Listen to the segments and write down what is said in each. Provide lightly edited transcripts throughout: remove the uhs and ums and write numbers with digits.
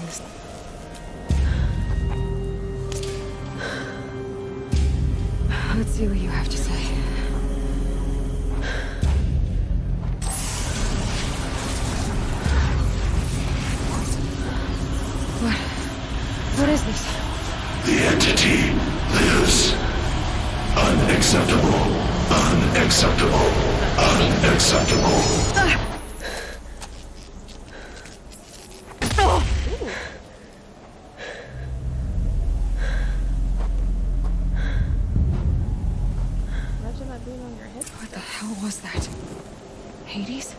this. Let's see what you have to say. What is this? The entity lives. Unacceptable. Unacceptable. Unacceptable. Imagine that being on your head. What the hell was that? Hades?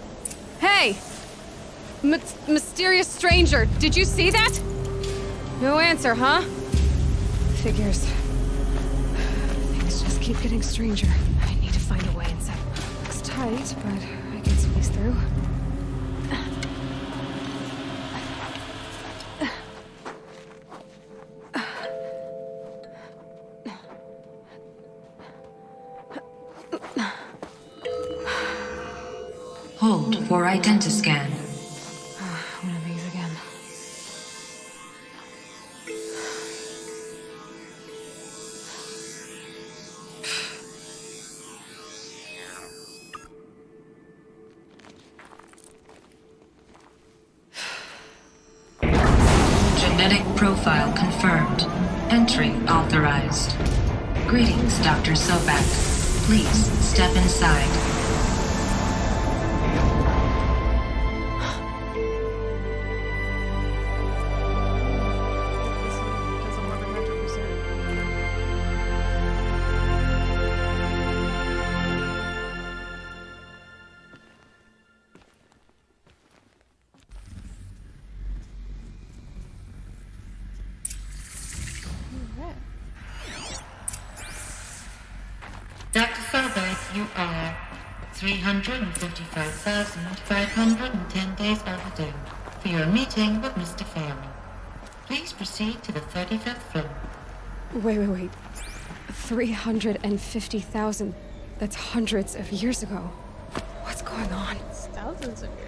Hey! Mysterious stranger, did you see that? No answer, huh? Figures. Things just keep getting stranger. I need to find a way inside. Looks tight, but I can squeeze through. Hold for identiscan. One of these again. Genetic profile confirmed. Entry authorized. Greetings, Dr. Sobak. Please step inside. Doesn't work 100%. Dr. Sobek, you are 355,510 days overdue for your meeting with Mr. Farrell. Please proceed to the 35th floor. Wait. 350,000. That's hundreds of years ago. What's going on? It's thousands of years.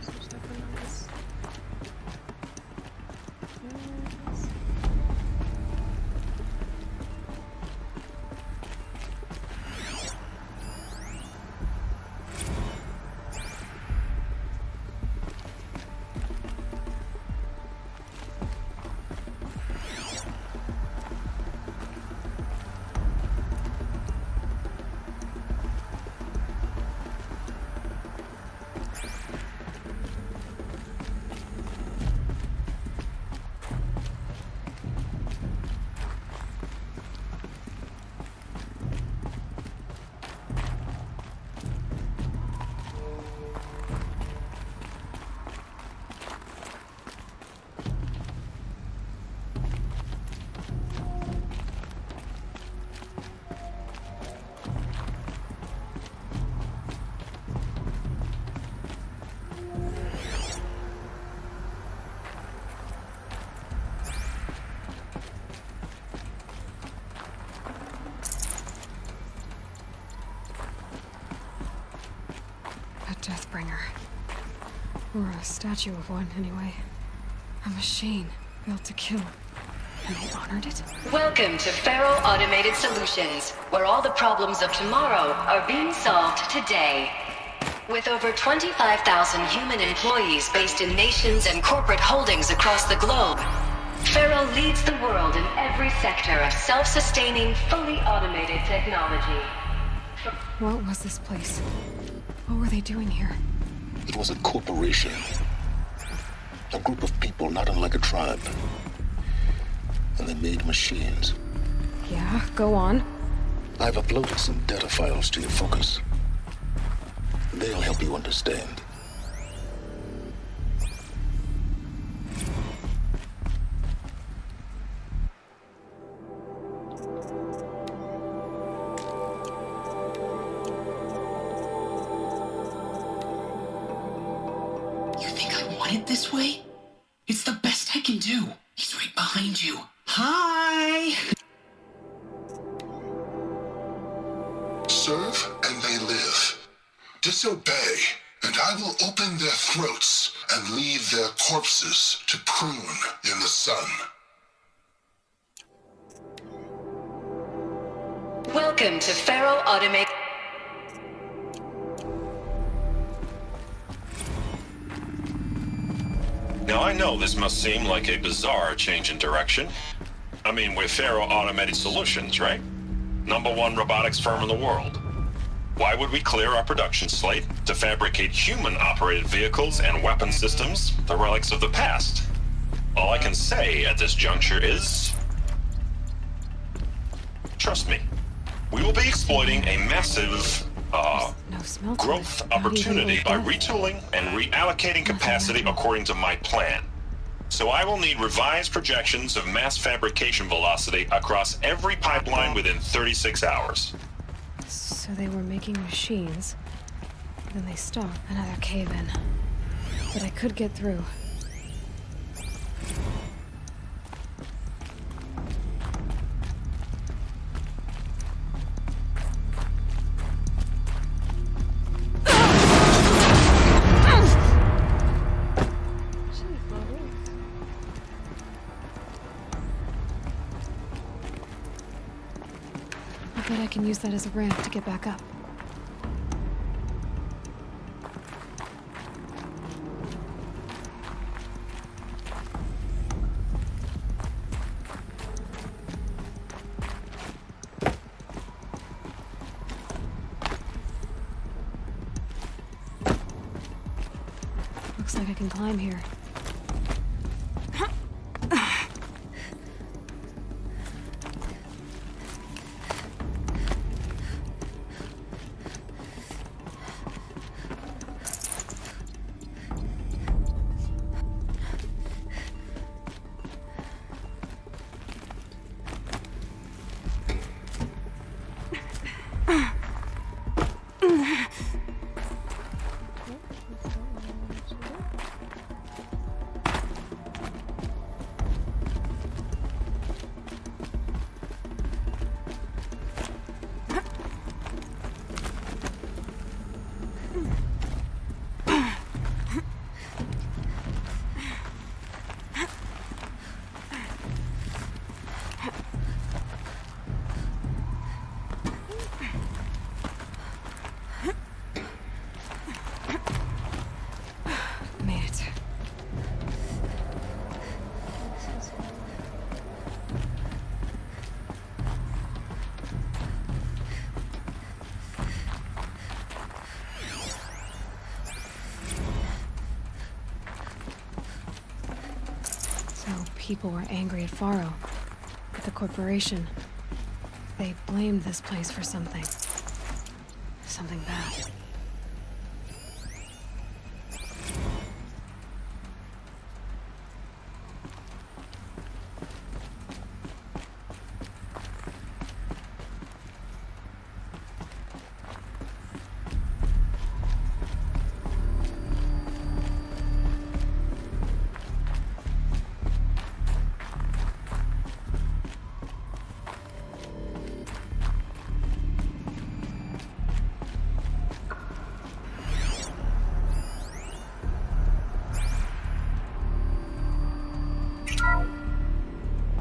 There's nothing on this. A Deathbringer. Or a statue of one, anyway. A machine built to kill. And they honored it? Welcome to Faro Automated Solutions, where all the problems of tomorrow are being solved today. With over 25,000 human employees based in nations and corporate holdings across the globe, Faro leads the world in every sector of self-sustaining, fully automated technology. What was this place? What were they doing here? It was a corporation. A group of people not unlike a tribe. And they made machines. Yeah, go on. I've uploaded some data files to your focus. They'll help you understand. You think I want it this way? It's the best I can do. He's right behind you. Hi! Serve and they live. Disobey, and I will open their throats and leave their corpses to prune in the sun. Welcome to Faro Automated. Now, I know this must seem like a bizarre change in direction. I mean, we're Faro Automated Solutions, right? #1 robotics firm in the world. Why would we clear our production slate to fabricate human-operated vehicles and weapon systems, the relics of the past? All I can say at this juncture is... trust me, we will be exploiting a massive, No smell to growth it. Not even opportunity like by that. retooling and reallocating capacity according to my plan. So I will need revised projections of mass fabrication velocity across every pipeline within 36 hours. So they were making machines. Then they stopped. Another cave-in. But I could get through. Jeez, Louise. I bet I can use that as a ramp to get back up. Looks like I can climb here. Made it. So people were angry at Faro, at the corporation. They blamed this place for something. Something bad.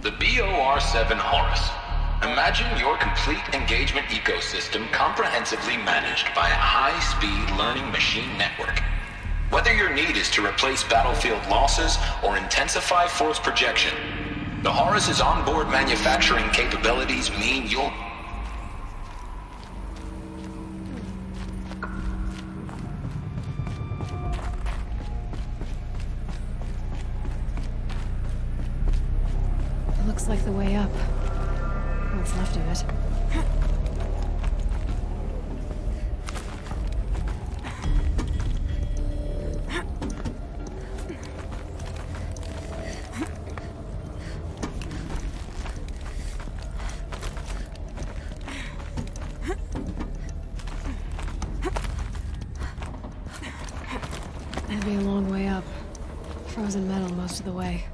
The BOR-7 Horus. Imagine your complete engagement ecosystem comprehensively managed by a high-speed learning machine network. Whether your need is to replace battlefield losses or intensify force projection, the Horus's onboard manufacturing capabilities mean you'll... It looks like the way up. What's left of it. It'll be a long way up. Frozen metal most of the way.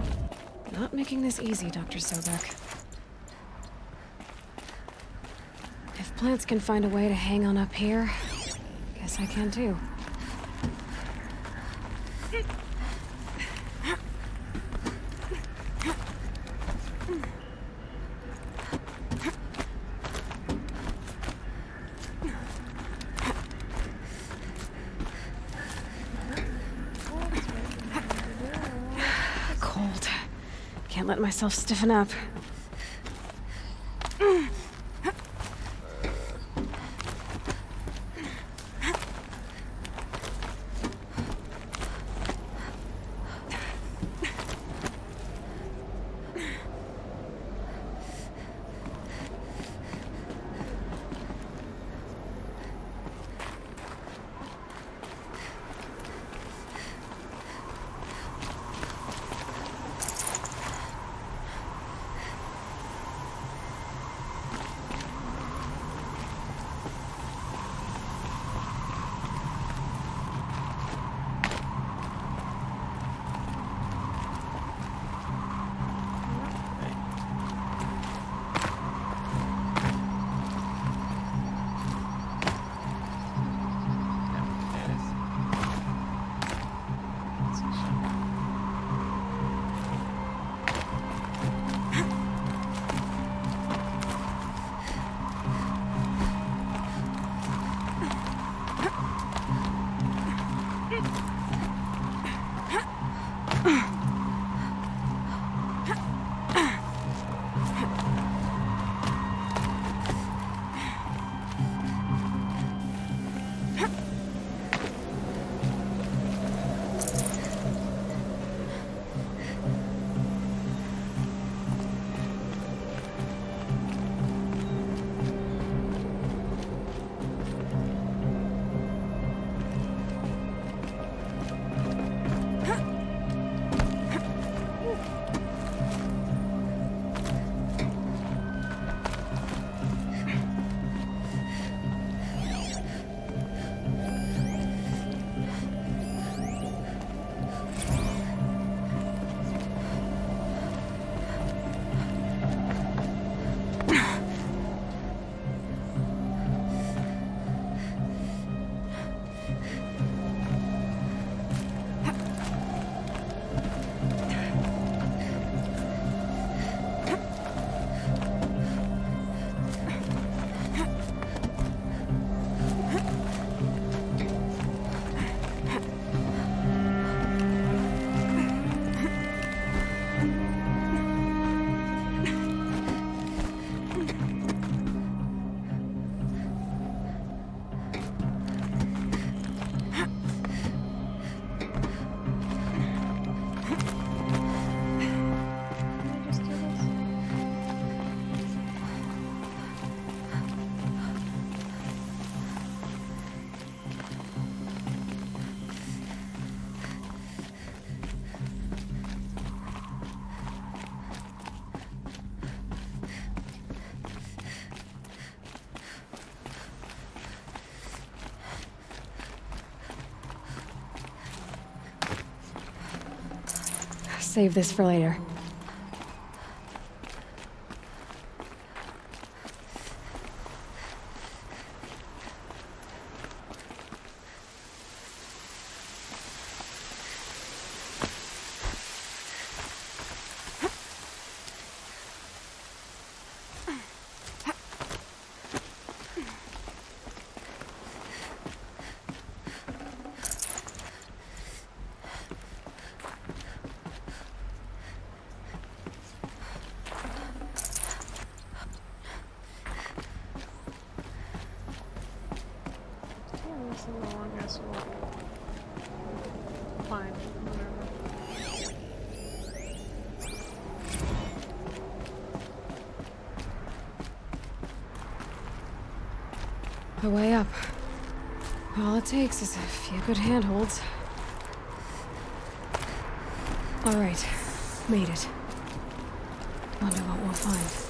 Not making this easy, Dr. Sobek. If plants can find a way to hang on up here, guess I can too. Cold. Can't let myself stiffen up. Save this for later. Fine, whatever. The way up. All it takes is a few good handholds. All right, made it. Wonder what we'll find.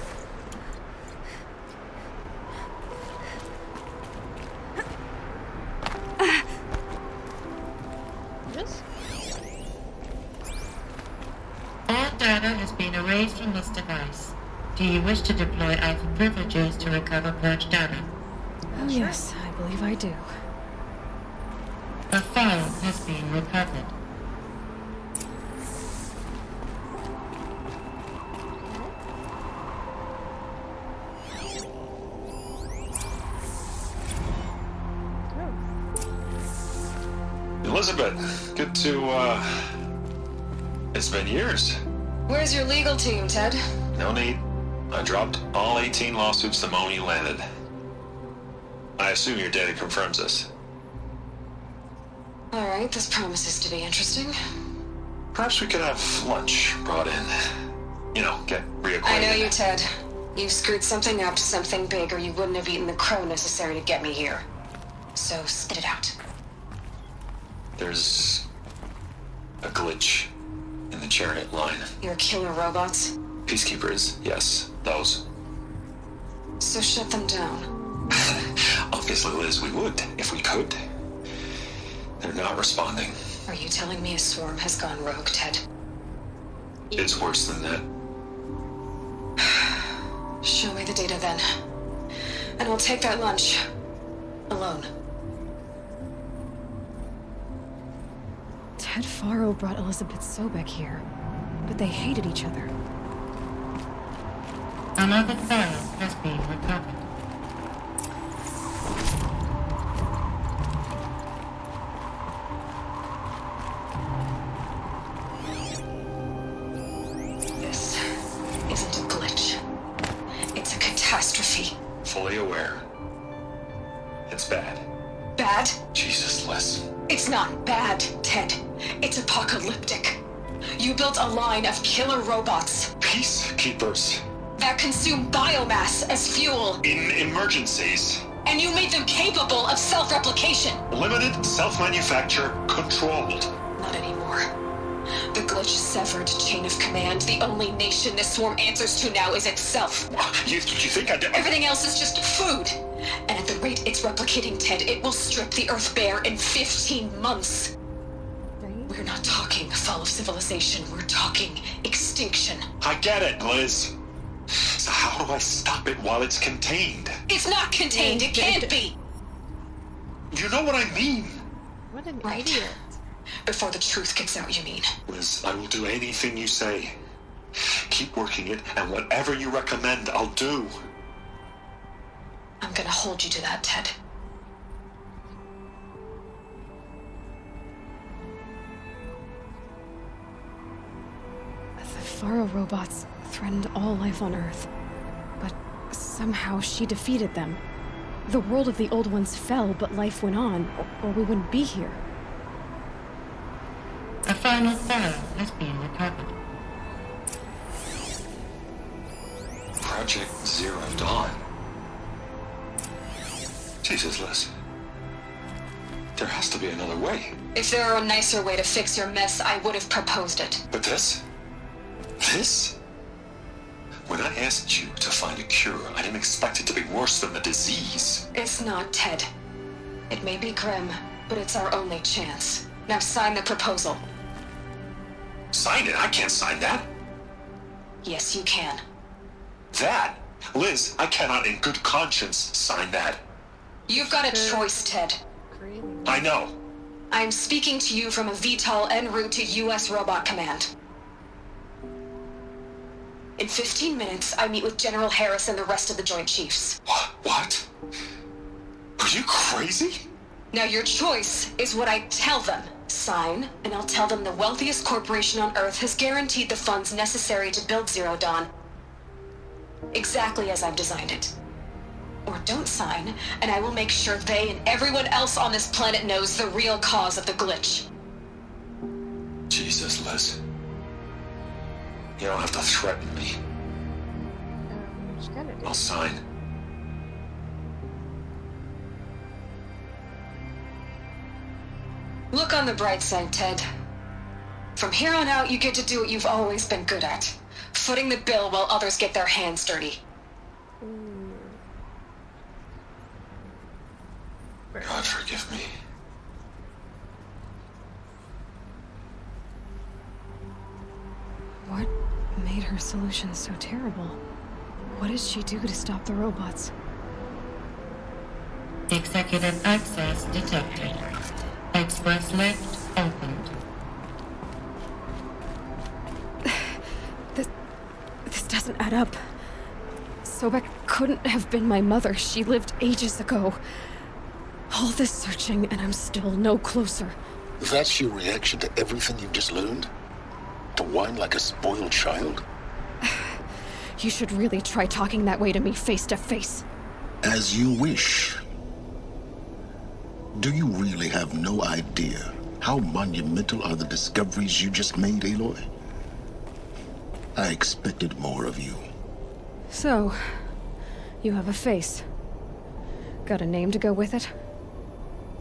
This? erased from this device. Do you wish to deploy Alpha privileges to recover purged data? Oh, yes, I believe I do. A file has been recovered. Elizabeth, good to, it's been years. Where's your legal team, Ted? No need. I dropped all 18 lawsuits the moment you landed. I assume your data confirms this. All right, this promises to be interesting. Perhaps we could have lunch brought in. You know, get reacquainted. I know you, Ted. You've screwed something up, something big, or you wouldn't have eaten the crow necessary to get me here. So spit it out. There's a glitch in the chariot line. Your killer robots? Peacekeepers, yes, those. So shut them down. Obviously, Liz, we would, if we could. They're not responding. Are you telling me a swarm has gone rogue, Ted? It's worse than that. Show me the data then. And I'll take that lunch. Alone. Ted Faro brought Elizabeth Sobek here, but they hated each other. Another file has been recovered. This isn't a glitch. It's a catastrophe. Fully aware. It's bad. Bad? Jesus, Liz. It's not bad, Ted. It's apocalyptic. You built a line of killer robots Peacekeepers. that consume biomass as fuel, In emergencies. and you made them capable of self-replication. Limited, self-manufacture, controlled. Not anymore. The glitch severed chain of command. The only nation this swarm answers to now is itself. You think I did? Everything else is just food. And at the rate it's replicating, Ted, it will strip the Earth bare in 15 months. We're not talking fall of civilization. We're talking extinction. I get it, Liz. So how do I stop it while it's contained? It's not contained. It can't be. You know what I mean? What an Right. idiot. Before the truth gets out, you mean? Liz, I will do anything you say. Keep working it, and whatever you recommend, I'll do. I'm gonna hold you to that, Ted. The Faro robots threatened all life on Earth, but somehow she defeated them. The world of the old ones fell, but life went on, or we wouldn't be here. A final file has been recovered. Project Zero Dawn. Jesus, Liz. There has to be another way. If there were a nicer way to fix your mess, I would have proposed it. But this? This? When I asked you to find a cure, I didn't expect it to be worse than the disease. It's not, Ted. It may be grim, but it's our only chance. Now sign the proposal. Sign it? I can't sign that. Yes, you can. That? Liz, I cannot in good conscience sign that. You've got a choice, Ted. Crazy. I know. I'm speaking to you from a VTOL en route to U.S. Robot Command. In 15 minutes, I meet with General Harris and the rest of the Joint Chiefs. What? Are you crazy? Now your choice is what I tell them. Sign, and I'll tell them the wealthiest corporation on Earth has guaranteed the funds necessary to build Zero Dawn. Exactly as I've designed it. Or don't sign, and I will make sure they and everyone else on this planet knows the real cause of the glitch. Jesus, Liz. You don't have to threaten me. Just gotta do I'll sign. Look on the bright side, Ted. From here on out, you get to do what you've always been good at. Footing the bill while others get their hands dirty. God forgive me. What made her solution's so terrible? What did she do to stop the robots? Executive access detected. Express lift opened. This doesn't add up. Sobek couldn't have been my mother. She lived ages ago. All this searching, and I'm still no closer. That's your reaction to everything you've just learned? To whine like a spoiled child? You should really try talking that way to me face to face. As you wish. Do you really have no idea how monumental are the discoveries you just made, Aloy? I expected more of you. So, you have a face. Got a name to go with it?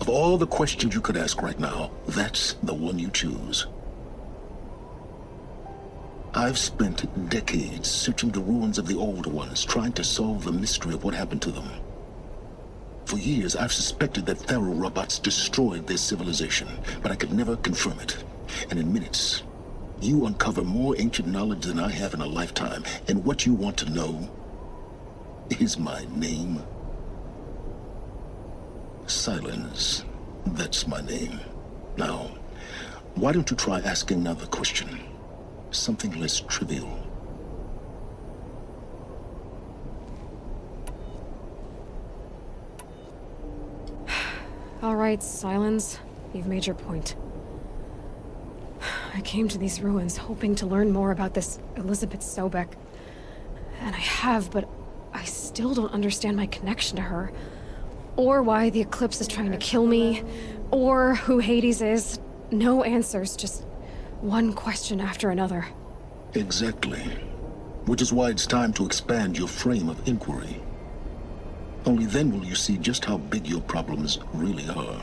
Of all the questions you could ask right now, that's the one you choose. I've spent decades searching the ruins of the old ones, trying to solve the mystery of what happened to them. For years, I've suspected that thru robots destroyed their civilization, but I could never confirm it. And in minutes, you uncover more ancient knowledge than I have in a lifetime, and what you want to know is my name. Silence. That's my name. Now, why don't you try asking another question? Something less trivial. All right, Silence. You've made your point. I came to these ruins hoping to learn more about this Elizabeth Sobek. And I have, but I still don't understand my connection to her. Or why the Eclipse is trying to kill me. Or who Hades is. No answers, just one question after another. Exactly. Which is why it's time to expand your frame of inquiry. Only then will you see just how big your problems really are.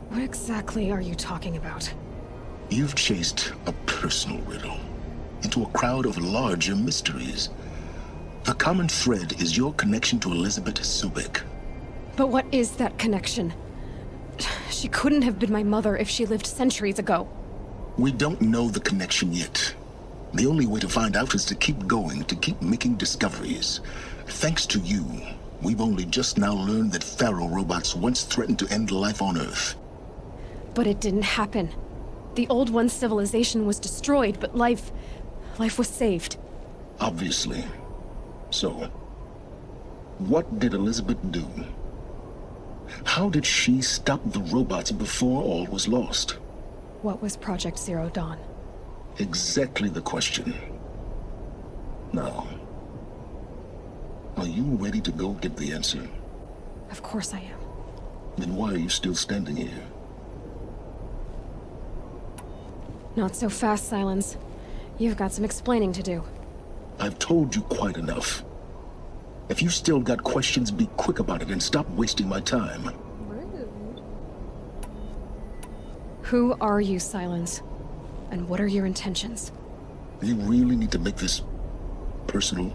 What exactly are you talking about? You've chased a personal riddle into a crowd of larger mysteries. The common thread is your connection to Elizabeth Sobek. But what is that connection? She couldn't have been my mother if she lived centuries ago. We don't know the connection yet. The only way to find out is to keep going, to keep making discoveries. Thanks to you, we've only just now learned that thru robots once threatened to end life on Earth. But it didn't happen. The old one's civilization was destroyed, but life was saved. Obviously. So, what did Elizabeth do? How did she stop the robots before all was lost? What was Project Zero Dawn? Exactly the question. Now, are you ready to go get the answer? Of course I am. Then why are you still standing here? Not so fast, Silence. You've got some explaining to do. I've told you quite enough. If you still got questions, be quick about it and stop wasting my time. Rude. Who are you, Silence? And what are your intentions? You really need to make this personal?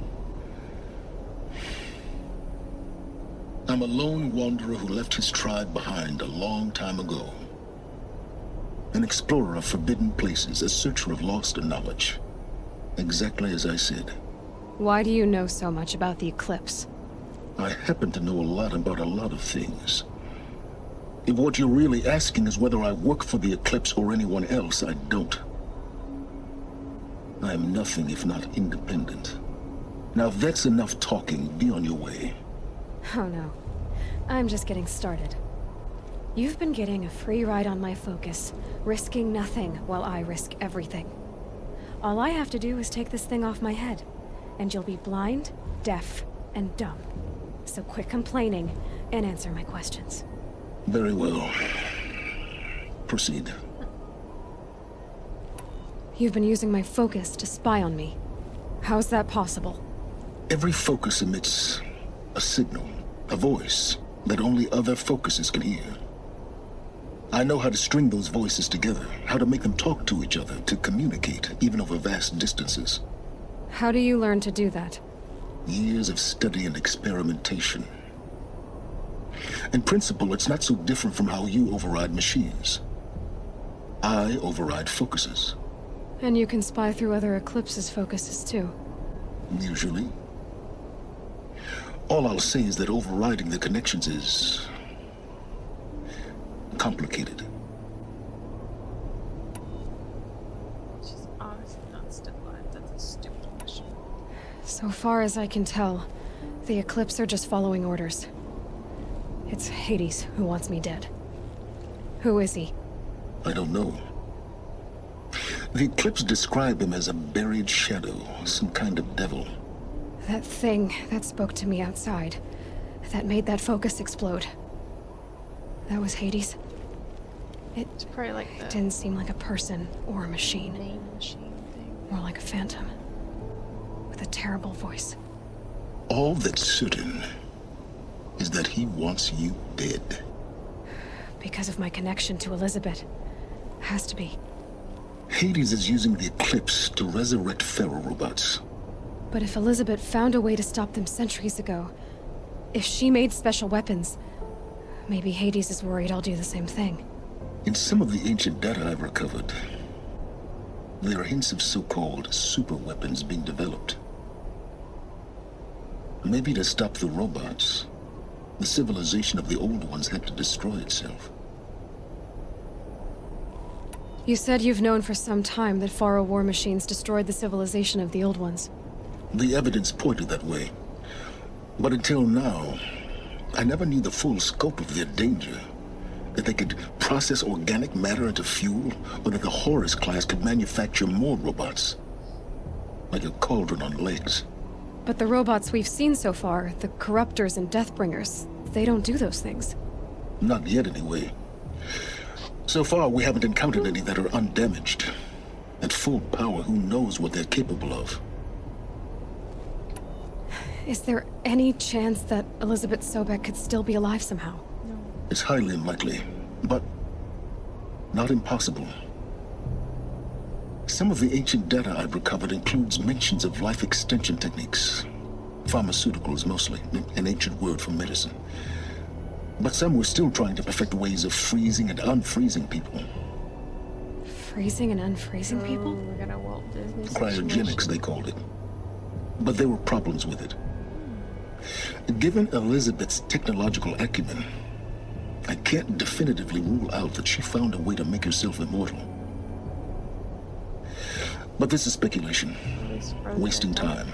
I'm a lone wanderer who left his tribe behind a long time ago. An explorer of forbidden places, a searcher of lost knowledge. Exactly as I said. Why do you know so much about the Eclipse? I happen to know a lot about a lot of things. If what you're really asking is whether I work for the Eclipse or anyone else, I don't. I am nothing if not independent. Now if that's enough talking, be on your way. Oh no. I'm just getting started. You've been getting a free ride on my focus, risking nothing while I risk everything. All I have to do is take this thing off my head, and you'll be blind, deaf, and dumb. So quit complaining and answer my questions. Very well. Proceed. You've been using my focus to spy on me. How's that possible? Every focus emits a signal, a voice that only other focuses can hear. I know how to string those voices together, how to make them talk to each other, to communicate, even over vast distances. How do you learn to do that? Years of study and experimentation. In principle, it's not so different from how you override machines. I override focuses. And you can spy through other Eclipse's focuses, too. Usually. All I'll say is that overriding the connections is complicated. She's honestly not still alive. That's a stupid question. So far as I can tell, the Eclipse are just following orders. It's Hades who wants me dead. Who is he? I don't know. The Eclipse describe him as a buried shadow, some kind of devil. That thing that spoke to me outside, that made that focus explode. That was Hades? It's probably like It the didn't seem like a person or a machine. main machine thing. More like a phantom. With a terrible voice. All that's certain is that he wants you dead. Because of my connection to Elizabeth. Has to be. Hades is using the Eclipse to resurrect ferrorobots. But if Elizabeth found a way to stop them centuries ago, if she made special weapons, maybe Hades is worried I'll do the same thing. In some of the ancient data I've recovered, there are hints of so-called super weapons being developed. Maybe to stop the robots, the civilization of the old ones had to destroy itself. You said you've known for some time that Faro war machines destroyed the civilization of the old ones. The evidence pointed that way. But until now, I never knew the full scope of their danger. That they could process organic matter into fuel, or that the Horus class could manufacture more robots. Like a cauldron on legs. But the robots we've seen so far, the Corruptors and Deathbringers, they don't do those things. Not yet, anyway. So far, we haven't encountered any that are undamaged. At full power, who knows what they're capable of? Is there any chance that Elizabeth Sobek could still be alive somehow? It's highly unlikely, but not impossible. Some of the ancient data I've recovered includes mentions of life extension techniques. Pharmaceuticals, mostly, an ancient word for medicine. But some were still trying to perfect ways of freezing and unfreezing people. Freezing and unfreezing people? We got a Walt Disney Cryogenics, situation. they called it. But there were problems with it. Given Elizabeth's technological acumen, I can't definitively rule out that she found a way to make herself immortal. But this is speculation. Wasting time.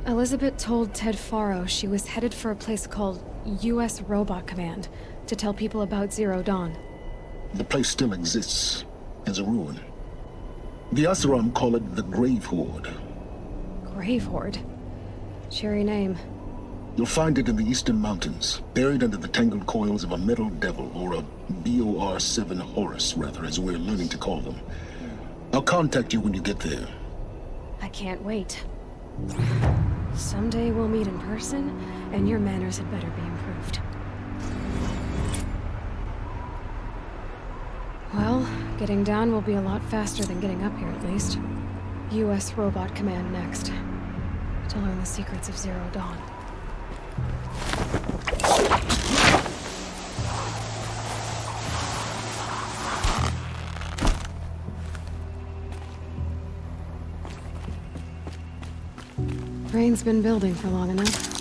Elizabeth told Ted Faro she was headed for a place called U.S. Robot Command to tell people about Zero Dawn. The place still exists as a ruin. The Asaram call it the Grave Horde. Grave Horde? Cheery name. You'll find it in the eastern mountains, buried under the tangled coils of a metal devil, or a BOR-7 Horus, rather, as we're learning to call them. I'll contact you when you get there. I can't wait. Someday we'll meet in person, and your manners had better be improved. Well, getting down will be a lot faster than getting up here, at least. U.S. Robot Command next. To learn the secrets of Zero Dawn. Brain's been building for long enough.